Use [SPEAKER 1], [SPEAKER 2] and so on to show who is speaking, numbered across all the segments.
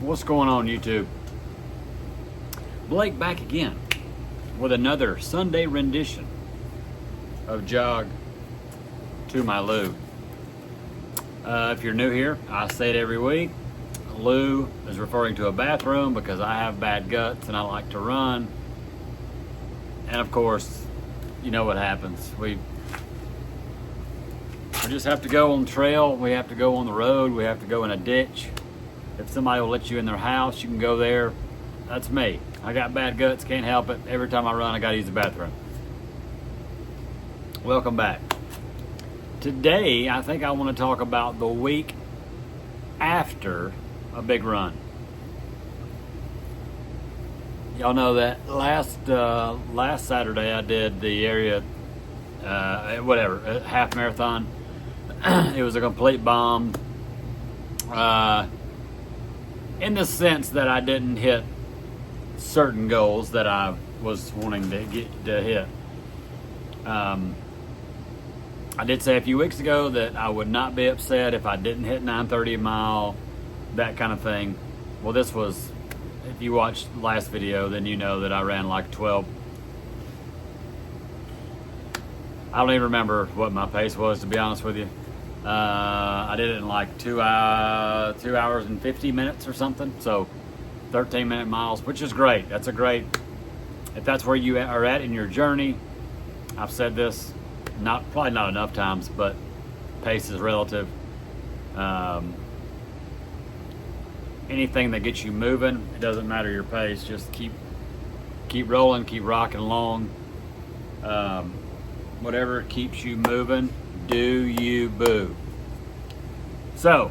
[SPEAKER 1] What's going on, YouTube? Blake back again with another Sunday rendition of Jog to My Loo. If you're new here, I say it every week. Loo is referring to a bathroom because I have bad guts and I like to run. And of course, you know what happens. We just have to go on the trail. We have to go on the road. We have to go in a ditch. If somebody will let you in their house, you can go there. That's me. I got bad guts, can't help it. Every time I run, I gotta use the bathroom. Welcome back. Today, I think I want to talk about the week after a big run. Y'all know that last Saturday I did the area, half marathon. It was a complete bomb. In the sense that I didn't hit certain goals that I was wanting to hit. I did say a few weeks ago that I would not be upset if I didn't hit 9:30 a mile, that kind of thing. Well, this was, if you watched the last video, then you know that I ran like 12. I don't even remember what my pace was, to be honest with you. I did it in like 2 hours and 50 minutes or something. So 13-minute miles, which is great. That's a great, if that's where you are at in your journey. I've said this, probably not enough times, but pace is relative. Anything that gets you moving, it doesn't matter your pace. Just keep rolling, keep rocking along. Whatever keeps you moving, do you boo. So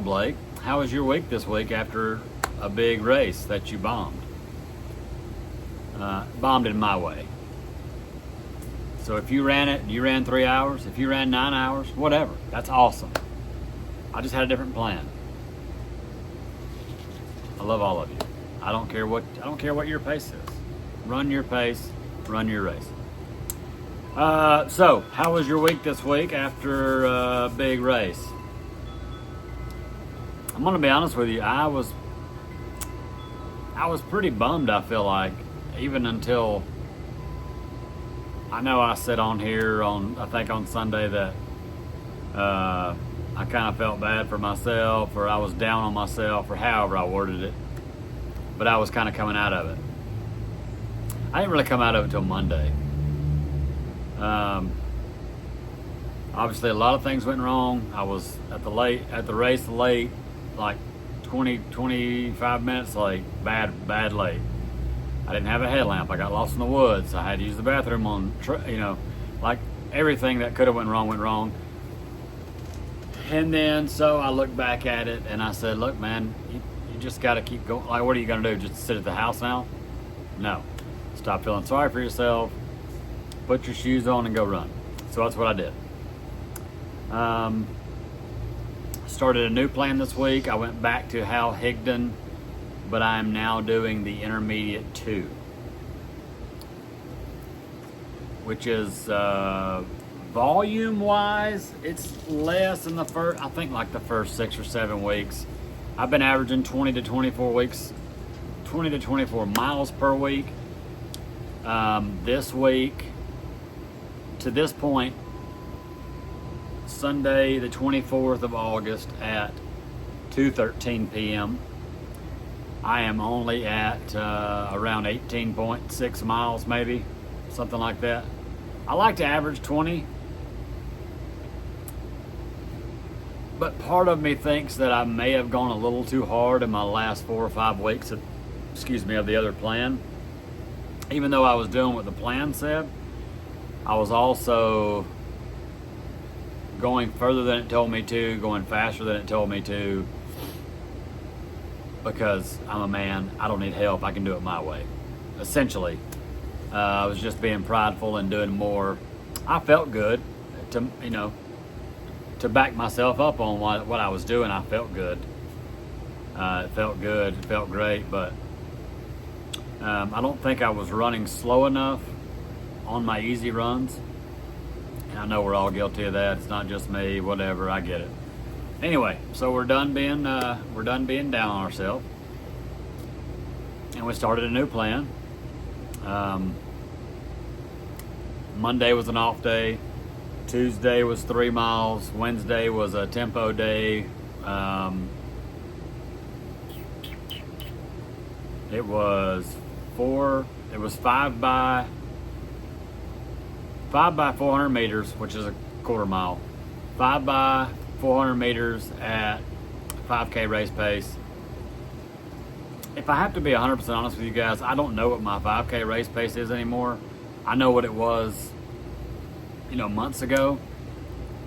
[SPEAKER 1] Blake, how was your week this week after a big race that you bombed? Bombed in my way. So if you ran it, you ran 3 hours. If you ran 9 hours, whatever. That's awesome. I just had a different plan. I love all of you. I don't care what your pace is. Run your pace, run your race. So how was your week this week after a big race? I'm gonna be honest with you. I was pretty bummed, I feel like, even until I know I said on here I think on Sunday that I kind of felt bad for myself, or I was down on myself, or however I worded it. But I was kind of coming out of it. I didn't really come out of it till Monday. Obviously a lot of things went wrong. I was at the race late, like 25 minutes late, bad late. I didn't have a headlamp. I got lost in the woods. I had to use the bathroom like everything that could have went wrong. And then so I looked back at it and I said, look, man, you just got to keep going. Like, what are you going to do? Just sit at the house now? No. Stop feeling sorry for yourself. Put your shoes on and go run. So that's what I did. Started a new plan this week. I went back to Hal Higdon, but I am now doing the intermediate 2, which is volume wise, it's less in the first, I think like the first 6 or 7 weeks. I've been averaging 20 to 24 miles per week. This week, to this point, Sunday the 24th of August at 2:13 p.m. I am only at around 18.6 miles, maybe, something like that. I like to average 20, but part of me thinks that I may have gone a little too hard in my last 4 or 5 weeks of the other plan. Even though I was doing what the plan said, I was also going further than it told me to, going faster than it told me to, because I'm a man. I don't need help. I can do it my way. Essentially, I was just being prideful and doing more. I felt good to back myself up on what I was doing. I felt good. It felt good. It felt great, but I don't think I was running slow enough on my easy runs. And I know we're all guilty of that. It's not just me, whatever, I get it. Anyway, so we're done being down on ourselves, and we started a new plan. Monday was an off day. Tuesday was 3 miles. Wednesday was a tempo day. It was 5 by 400 meters, which is a quarter mile. 5 by 400 meters at 5K race pace. If I have to be 100% honest with you guys, I don't know what my 5K race pace is anymore. I know what it was, months ago.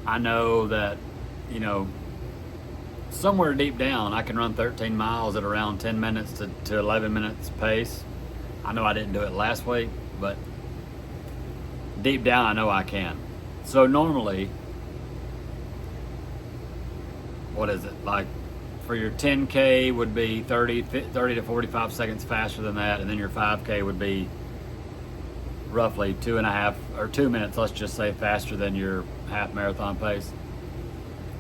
[SPEAKER 1] I know that, somewhere deep down, I can run 13 miles at around 10 minutes to 11 minutes pace. I know I didn't do it last week, but deep down, I know I can. So normally, what is it? Like for your 10K would be 30 to 45 seconds faster than that. And then your 5K would be roughly 2.5 or 2 minutes, let's just say, faster than your half marathon pace.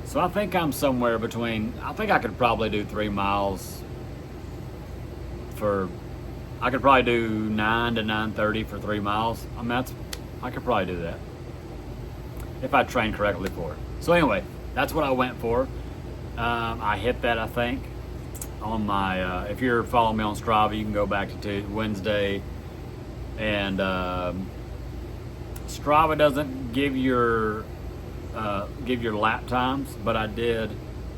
[SPEAKER 1] So I think I'm somewhere between, I think I could probably do 3 miles I could probably do 9 to 9:30 for 3 miles. I mean, I could probably do that if I trained correctly for it. So anyway, that's what I went for. I hit that, I think, on my, if you're following me on Strava, you can go back to Wednesday. And Strava doesn't give your lap times, but I did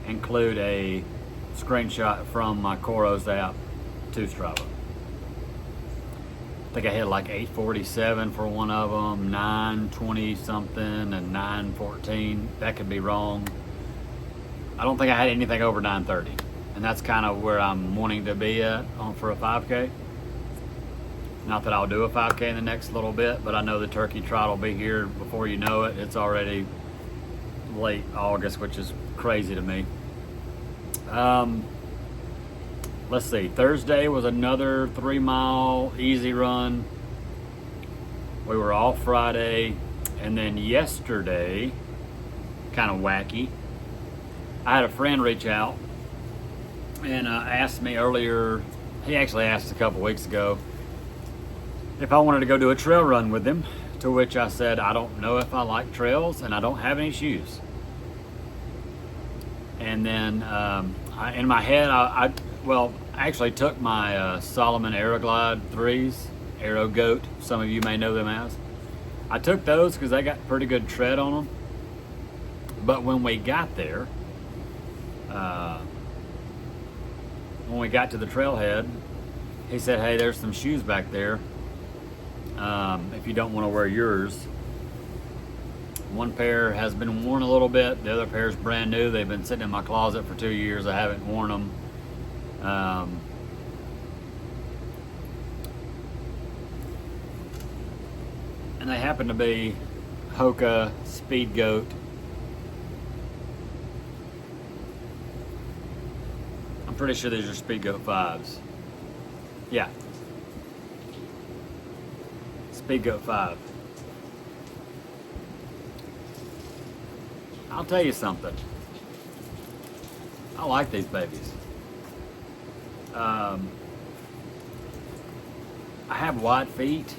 [SPEAKER 1] include a screenshot from my Coros app to Strava. I think I hit like 8:47 for one of them, 9:20 something, and 9:14. That could be wrong. I don't think I had anything over 9:30, and that's kind of where I'm wanting to be at for a 5K. Not that I'll do a 5K in the next little bit, but I know the turkey trot will be here before you know it. It's already late August, which is crazy to me. Let's see. Thursday was another 3 mile easy run. We were off Friday, and then yesterday, kind of wacky. I had a friend reach out and asked me earlier. He actually asked a couple weeks ago if I wanted to go do a trail run with him, to which I said, I don't know if I like trails and I don't have any shoes. And then in my head, I actually took my Solomon Aeroglide 3s, Aero Goat, some of you may know them as. I took those because they got pretty good tread on them. But when we got there, when we got to the trailhead, he said, hey, there's some shoes back there. If you don't want to wear yours. One pair has been worn a little bit. The other pair is brand new. They've been sitting in my closet for 2 years. I haven't worn them. And they happen to be Hoka Speedgoat. I'm pretty sure these are Speedgoat 5s. Yeah. Speedgoat 5. I'll tell you something. I like these babies. I have wide feet.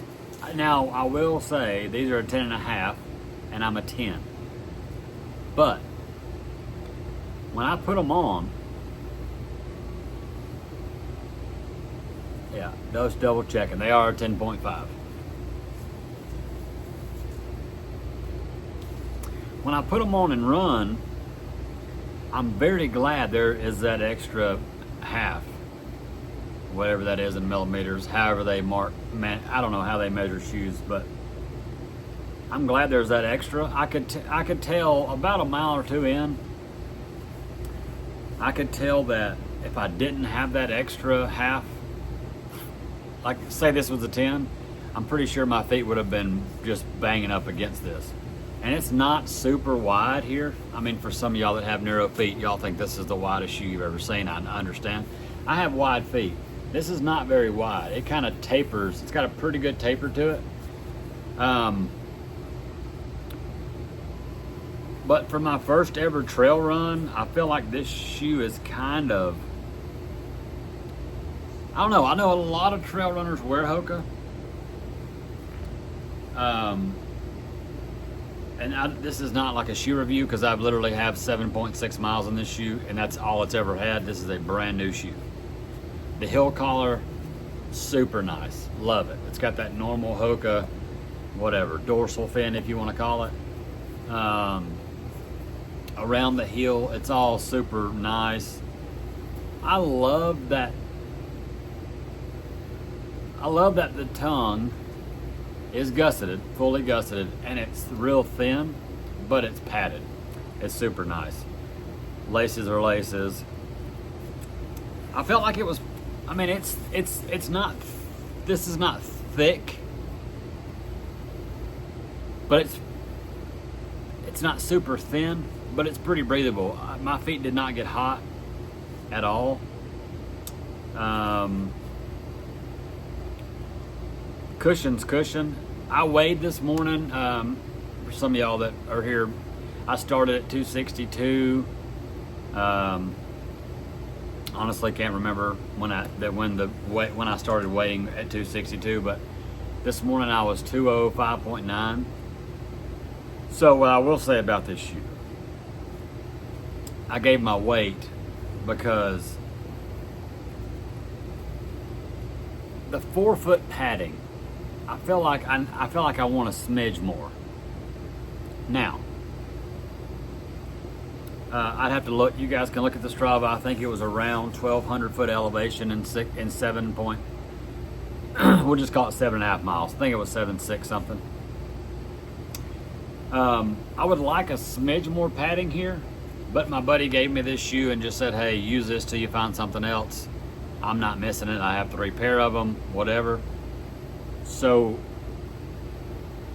[SPEAKER 1] Now, I will say these are a 10.5 and I'm a 10. But when I put them on, yeah, just double checking. They are a 10.5. When I put them on and run, I'm very glad there is that extra half, whatever that is in millimeters, however they mark. I don't know how they measure shoes, but I'm glad there's that extra. I could tell about a mile or two in, I could tell that if I didn't have that extra half, like say this was a 10, I'm pretty sure my feet would have been just banging up against this. And it's not super wide here. I mean, for some of y'all that have narrow feet, y'all think this is the widest shoe you've ever seen. I understand. I have wide feet. This is not very wide. It kind of tapers. It's got a pretty good taper to it. But for my first ever trail run, I feel like this shoe is kind of, I don't know. I know a lot of trail runners wear Hoka. This is not like a shoe review because I literally have 7.6 miles in this shoe, and that's all it's ever had. This is a brand new shoe. The heel collar, super nice. Love it. It's got that normal Hoka, whatever, dorsal fin if you want to call it. Around the heel, it's all super nice. I love that the tongue is gusseted, fully gusseted, and it's real thin, but it's padded. It's super nice. Laces are laces. I felt like it was, I mean, it's not, this is not thick, but it's not super thin, but it's pretty breathable. My feet did not get hot at all. Cushion's cushion. I weighed this morning. For some of y'all that are here, I started at 262. Honestly, can't remember when I started weighing at 262, but this morning I was 205.9. So what I will say about this shoe, I gave my weight because the 4-foot padding, I feel like I want a smidge more. Now, I'd have to look. You guys can look at the Strava. I think it was around 1,200 foot elevation and 7 point. We'll just call it 7.5 miles. I think it was 7.6 something. I would like a smidge more padding here, but my buddy gave me this shoe and just said, "Hey, use this till you find something else." I'm not missing it. I have 3 pair of them, whatever. So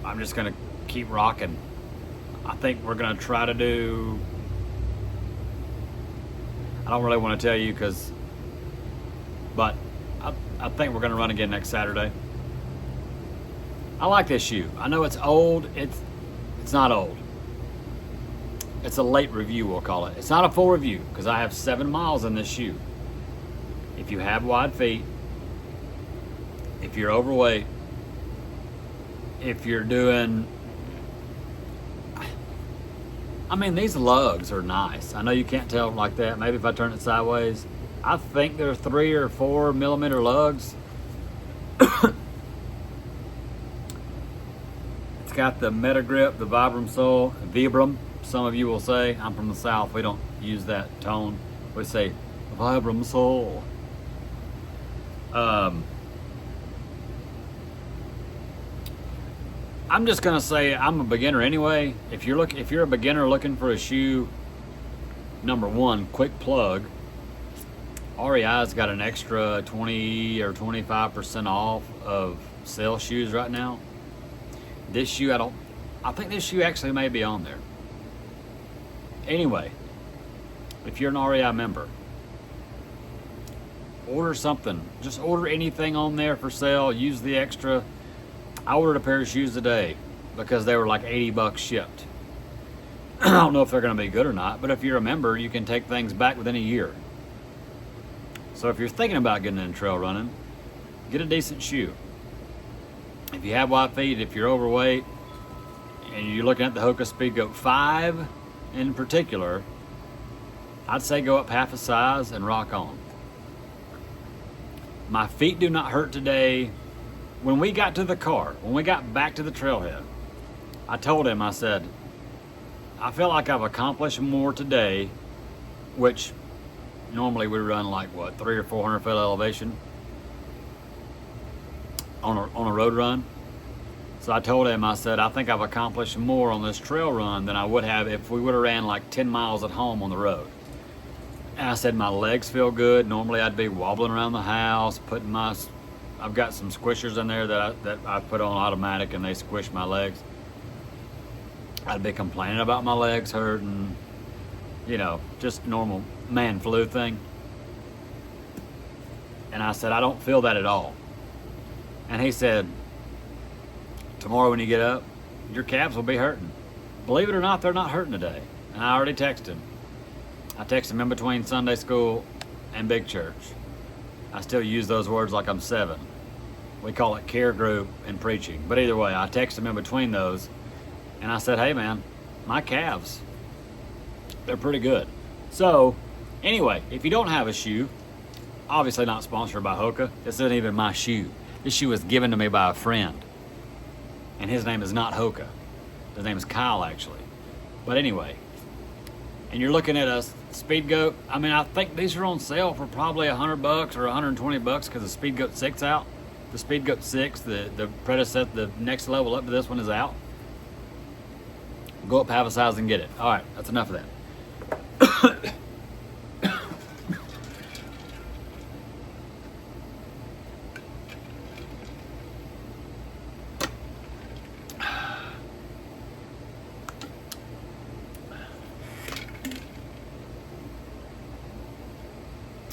[SPEAKER 1] I'm just gonna keep rocking. I think we're gonna try to do, I don't really want to tell you but I think we're gonna run again next Saturday. I like this shoe. I know it's old. It's not old. It's a late review, we'll call it. It's not a full review because I have 7 miles in this shoe. If you have wide feet, if you're overweight, if you're doing, I mean, these lugs are nice. I know you can't tell like that. Maybe if I turn it sideways. I think they're 3 or 4 millimeter lugs. It's got the Meta Grip, the Vibram sole, Vibram, some of you will say. I'm from the South. We don't use that tone. We say Vibram sole. I'm just gonna say I'm a beginner anyway. If you're a beginner looking for a shoe, number one, quick plug. REI's got an extra 20 or 25% off of sale shoes right now. This shoe, I think this shoe actually may be on there. Anyway, if you're an REI member, order something. Just order anything on there for sale. Use the extra. I ordered a pair of shoes today because they were like $80 shipped. I don't know if they're going to be good or not, but if you're a member, you can take things back within a year. So if you're thinking about getting into trail running, get a decent shoe. If you have wide feet, if you're overweight, and you're looking at the Hoka Speedgoat 5 in particular, I'd say go up half a size and rock on. My feet do not hurt today. When we got to the car, when we got back to the trailhead, I told him, I said, I feel like I've accomplished more today, which normally we run like what, 300 or 400 foot elevation on a road run. So I told him, I said, I think I've accomplished more on this trail run than I would have if we would have ran like 10 miles at home on the road. And I said, my legs feel good. Normally I'd be wobbling around the house, I've got some squishers in there that I put on automatic and they squish my legs. I'd be complaining about my legs hurting, just normal man flu thing. And I said, I don't feel that at all. And he said, tomorrow when you get up, your calves will be hurting. believe it or not, they're not hurting today. And I already texted him. I texted him in between Sunday school and big church. I still use those words like I'm 7. We call it care group and preaching. But either way, I texted him in between those, and I said, hey man, my calves, they're pretty good. So anyway, if you don't have a shoe, obviously not sponsored by Hoka. This isn't even my shoe. This shoe was given to me by a friend. And his name is not Hoka. His name is Kyle, actually. But anyway, and you're looking at a speedgoat. I mean, I think these are on sale for probably $100 or $120 because the speedgoat 6 out. The speedgoat 6, the predecessor, the next level up to this one is out. Go up half a size and get it. All right, that's enough of that.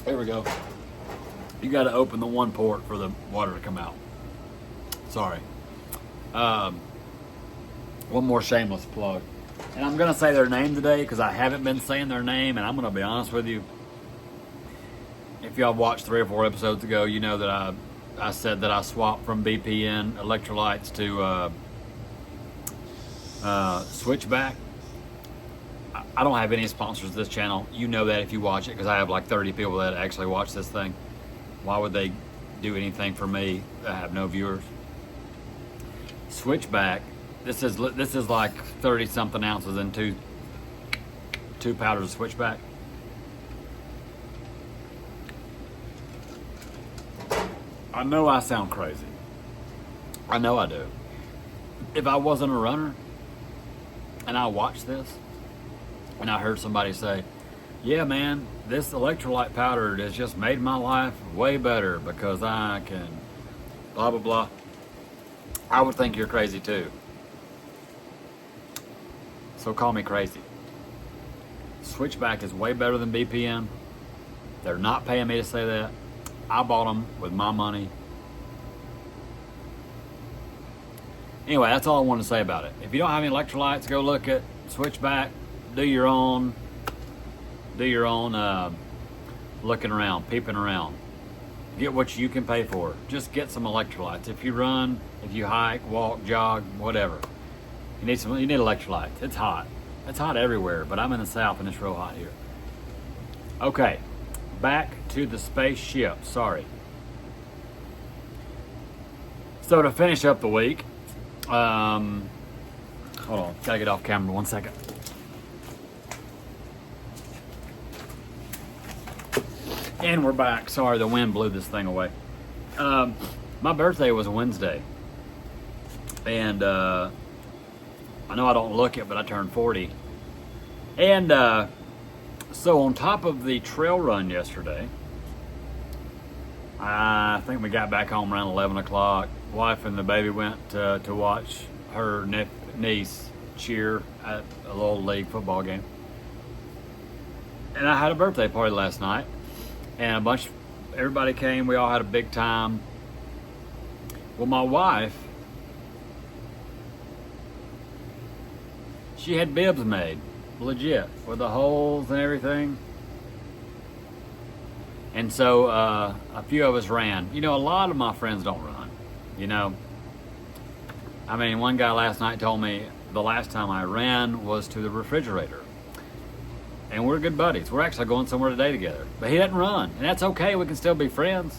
[SPEAKER 1] There we go. You got to open the one port for the water to come out. Sorry. One more shameless plug. And I'm going to say their name today because I haven't been saying their name, and I'm going to be honest with you. If y'all watched 3 or 4 episodes ago, you know that I said that I swapped from BPN electrolytes to Switchback. I don't have any sponsors of this channel. You know that if you watch it, because I have like 30 people that actually watch this thing. Why would they do anything for me that have no viewers? Switchback. This is like 30 something ounces in two powders of Switchback. I know I sound crazy. I know I do. If I wasn't a runner and I watched this and I heard somebody say, yeah man, this electrolyte powder has just made my life way better because I can blah blah blah, I would think you're crazy too. So call me crazy. Switchback is way better than BPM. They're not paying me to say that. I bought them with my money. Anyway, that's all I want to say about it. If you don't have any electrolytes, go look at Switchback. Do your own looking around, peeping around. Get what you can pay for. Just get some electrolytes. If you run, if you hike, walk, jog, whatever. You need electrolytes. It's hot. It's hot everywhere, but I'm in the South and it's real hot here. Okay, back to the spaceship. Sorry. So to finish up the week, hold on, gotta get off camera 1 second. And we're back. Sorry, the wind blew this thing away. My birthday was Wednesday. And I know I don't look it, but I turned 40. And so on top of the trail run yesterday, I think we got back home around 11 o'clock. Wife and the baby went to watch her niece cheer at a little league football game. And I had a birthday party last night. And everybody came. We all had a big time. Well, my wife, she had bibs made, legit, with the holes and everything. And so a few of us ran. You know, a lot of my friends don't run, you know. I mean, one guy last night told me the last time I ran was to the refrigerator. And we're good buddies. We're actually going somewhere today together. But he doesn't run, and that's okay. We can still be friends.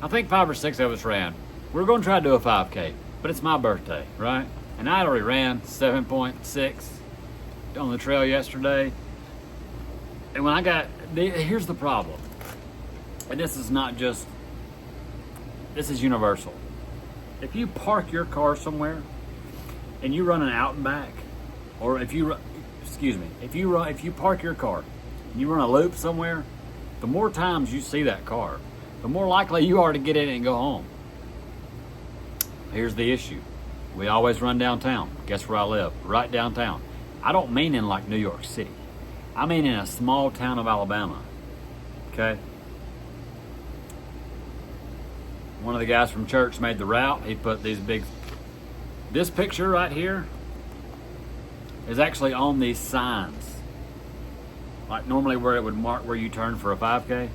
[SPEAKER 1] I think 5 or 6 of us ran. We're going to try to do a 5K, but it's my birthday, right? And I already ran 7.6 on the trail yesterday. And when here's the problem. And this is not just, this is universal. If you park your car somewhere and you run an out and back, or if you park your car and you run a loop somewhere, the more times you see that car, the more likely you are to get in it and go home. Here's the issue. We always run downtown. Guess where I live? Right downtown. I don't mean in like New York City. I mean in a small town of Alabama. Okay? One of the guys from church made the route. He put this picture right here is actually on these signs. Like normally where it would mark where you turn for a 5K.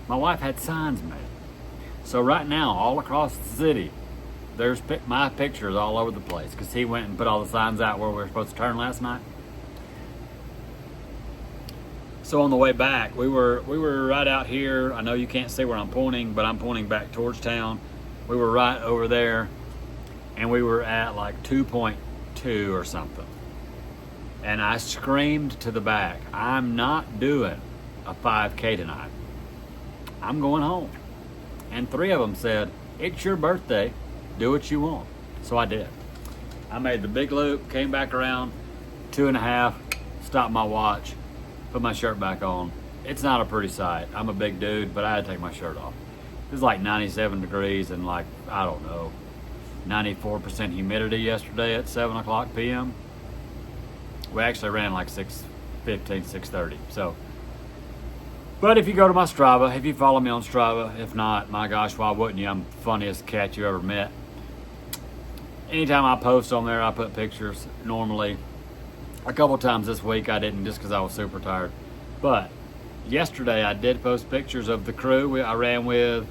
[SPEAKER 1] My wife had signs made. So right now, all across the city, there's my pictures all over the place because he went and put all the signs out where we were supposed to turn last night. So on the way back, we were right out here. I know you can't see where I'm pointing, but I'm pointing back towards town. We were right over there, and we were at like 2.2 or something. And I screamed to the back, I'm not doing a 5K tonight. I'm going home. And 3 of them said, it's your birthday, do what you want. So I did. I made the big loop, came back around, 2.5, stopped my watch, put my shirt back on. It's not a pretty sight. I'm a big dude, but I had to take my shirt off. It was like 97 degrees and like, I don't know, 94% humidity yesterday at 7 o'clock p.m. We actually ran like 6:15, 6:30. So, but if you go to my Strava, if you follow me on Strava, if not, my gosh, why wouldn't you? I'm the funniest cat you ever met. Anytime I post on there, I put pictures. Normally, a couple times this week I didn't just because I was super tired. But yesterday I did post pictures of the crew I ran with.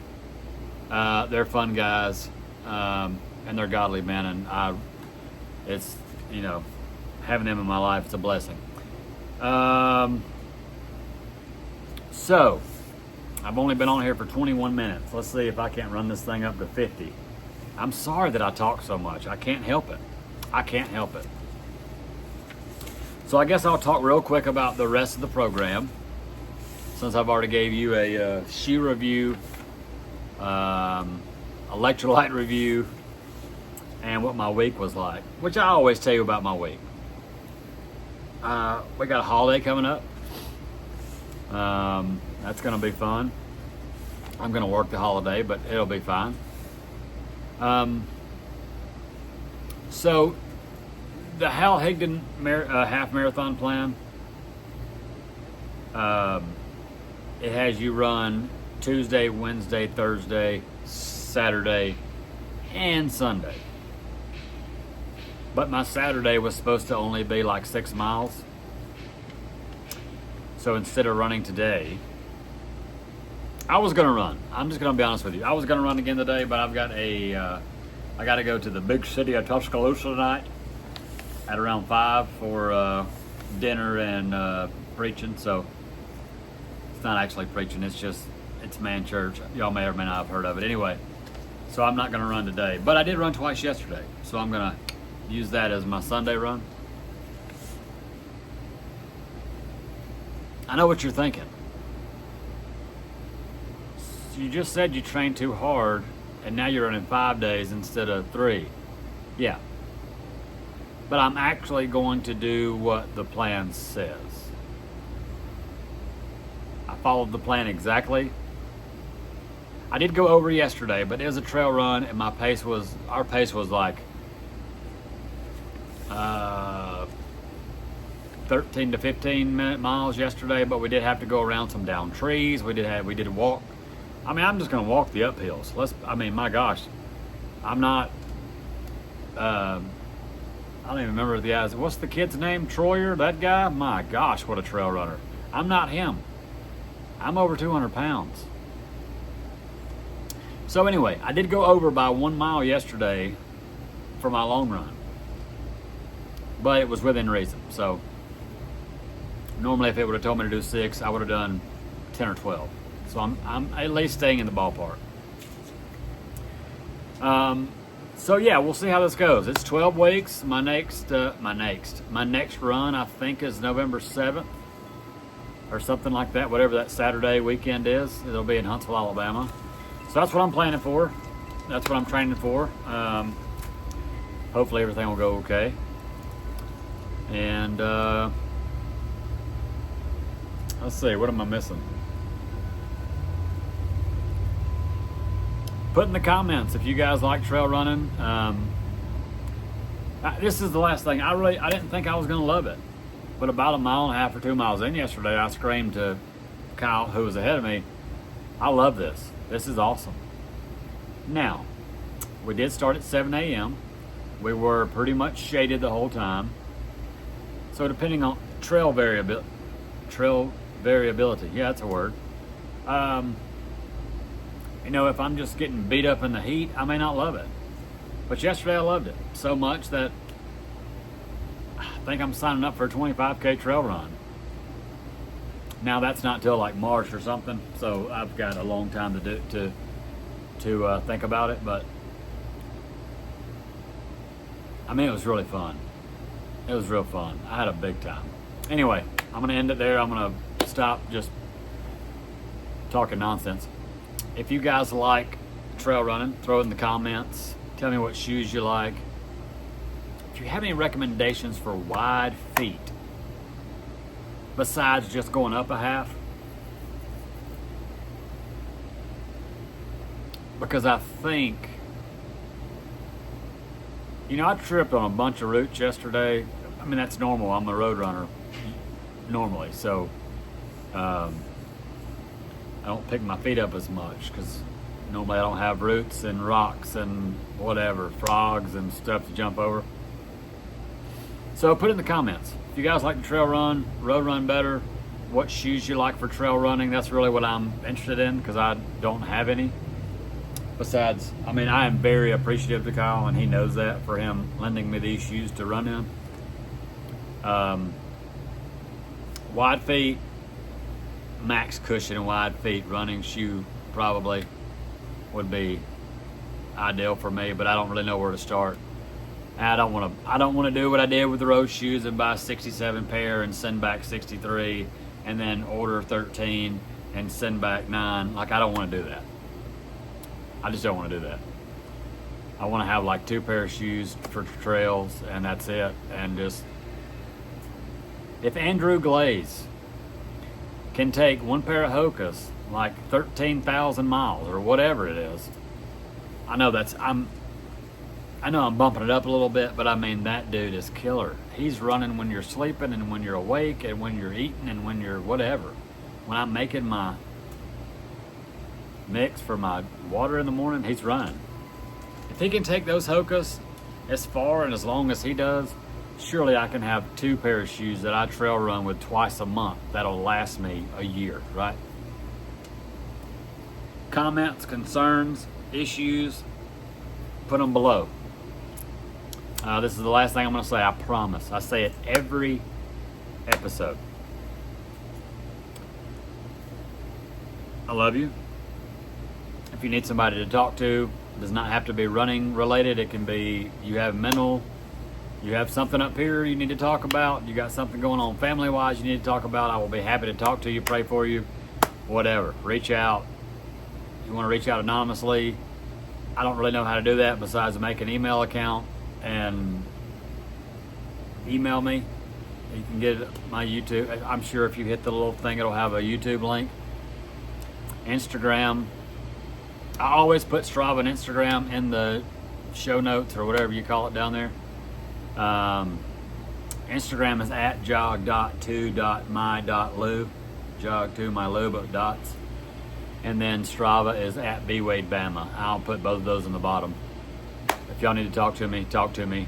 [SPEAKER 1] They're fun guys, and they're godly men, and it's, you know, having them in my life, it's a blessing. So, I've only been on here for 21 minutes. Let's see if I can't run this thing up to 50. I'm sorry that I talk so much. I can't help it. I can't help it. So I guess I'll talk real quick about the rest of the program, since I've already gave you a shoe review, electrolyte review, and what my week was like, which I always tell you about my week. We got a holiday coming up. That's going to be fun. I'm going to work the holiday, but it'll be fine. So the Hal Higdon half marathon plan, it has you run Tuesday, Wednesday, Thursday, Saturday, and Sunday. But my Saturday was supposed to only be like 6 miles. So instead of running today, I was going to run. I'm just going to be honest with you. I was going to run again today, but I've got I got to go to the big city of Tuscaloosa tonight at around 5 for dinner and preaching. So it's not actually preaching. It's man church. Y'all may or may not have heard of it. Anyway, so I'm not going to run today. But I did run twice yesterday. So I'm going to use that as my Sunday run. I know what you're thinking. You just said you trained too hard, and now you're running 5 days instead of 3. Yeah. But I'm actually going to do what the plan says. I followed the plan exactly. I did go over yesterday, but it was a trail run, and our pace was like 13 to 15 minute miles yesterday, but we did have to go around some down trees. We did walk. I mean, I'm just going to walk the uphills. My gosh, I'm not, I don't even remember the guys. What's the kid's name? Troyer, that guy? My gosh, what a trail runner. I'm not him. I'm over 200 pounds. So anyway, I did go over by 1 mile yesterday for my long run, but it was within reason. So normally if it would have told me to do 6, I would have done 10 or 12. So I'm at least staying in the ballpark. So yeah, we'll see how this goes. It's 12 weeks. My next run I think is November 7th or something like that. Whatever that Saturday weekend is, it'll be in Huntsville, Alabama. So that's what I'm planning for. That's what I'm training for. Hopefully everything will go okay. And let's see, what am I missing? Put in the comments if you guys like trail running. This is the last thing. I didn't think I was going to love it. But about 1.5 miles or 2 miles in yesterday, I screamed to Kyle, who was ahead of me, I love this. This is awesome. Now, we did start at 7 a.m. We were pretty much shaded the whole time. So depending on trail variability, yeah, that's a word. You know, if I'm just getting beat up in the heat, I may not love it. But yesterday I loved it so much that I think I'm signing up for a 25K trail run. Now that's not till like March or something, so I've got a long time to think about it. But I mean, it was really fun. It was real fun. I had a big time. Anyway, I'm gonna end it there. I'm gonna stop just talking nonsense. If you guys like trail running, throw it in the comments. Tell me what shoes you like. If you have any recommendations for wide feet, besides just going up a half, because I think, you know, I tripped on a bunch of routes yesterday. I mean, that's normal. I'm a road runner normally, so I don't pick my feet up as much because normally I don't have roots and rocks and whatever, frogs and stuff to jump over. So put it in the comments. If you guys like to trail run, road run better, what shoes you like for trail running. That's really what I'm interested in because I don't have any. Besides, I mean, I am very appreciative to Kyle, and he knows that, for him lending me these shoes to run in. Wide feet, max cushion and wide feet running shoe probably would be ideal for me, but I don't really know where to start. I don't want to do what I did with the road shoes and buy 67 pair and send back 63 and then order 13 and send back 9. Like, I don't want to do that. I just don't want to do that. I want to have like 2 pair of shoes for trails and that's it. And just, if Andrew Glaze can take 1 pair of Hokas like 13,000 miles or whatever it is, I know I'm bumping it up a little bit, but I mean, that dude is killer. He's running when you're sleeping and when you're awake and when you're eating and when you're whatever. When I'm making my mix for my water in the morning, he's running. If he can take those Hokas as far and as long as he does, surely I can have 2 pair of shoes that I trail run with twice a month that'll last me a year, right? Comments, concerns, issues, put them below. This is the last thing I'm going to say, I promise. I say it every episode. I love you. If you need somebody to talk to, it does not have to be running related. It can be you have something up here you need to talk about. You got something going on family-wise you need to talk about. I will be happy to talk to you, pray for you, whatever. Reach out. If you want to reach out anonymously, I don't really know how to do that besides make an email account and email me. You can get my YouTube. I'm sure if you hit the little thing, it'll have a YouTube link. Instagram. I always put Strava and Instagram in the show notes or whatever you call it down there. Instagram is at jog.2.my.lou. Jog2 my lou, but dots. And then Strava is at bwadebama. I'll put both of those in the bottom. If y'all need to talk to me, talk to me.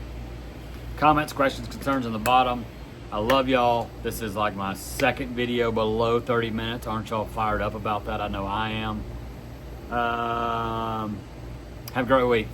[SPEAKER 1] Comments, questions, concerns in the bottom. I love y'all. This is like my second video below 30 minutes. Aren't y'all fired up about that? I know I am. Have a great week.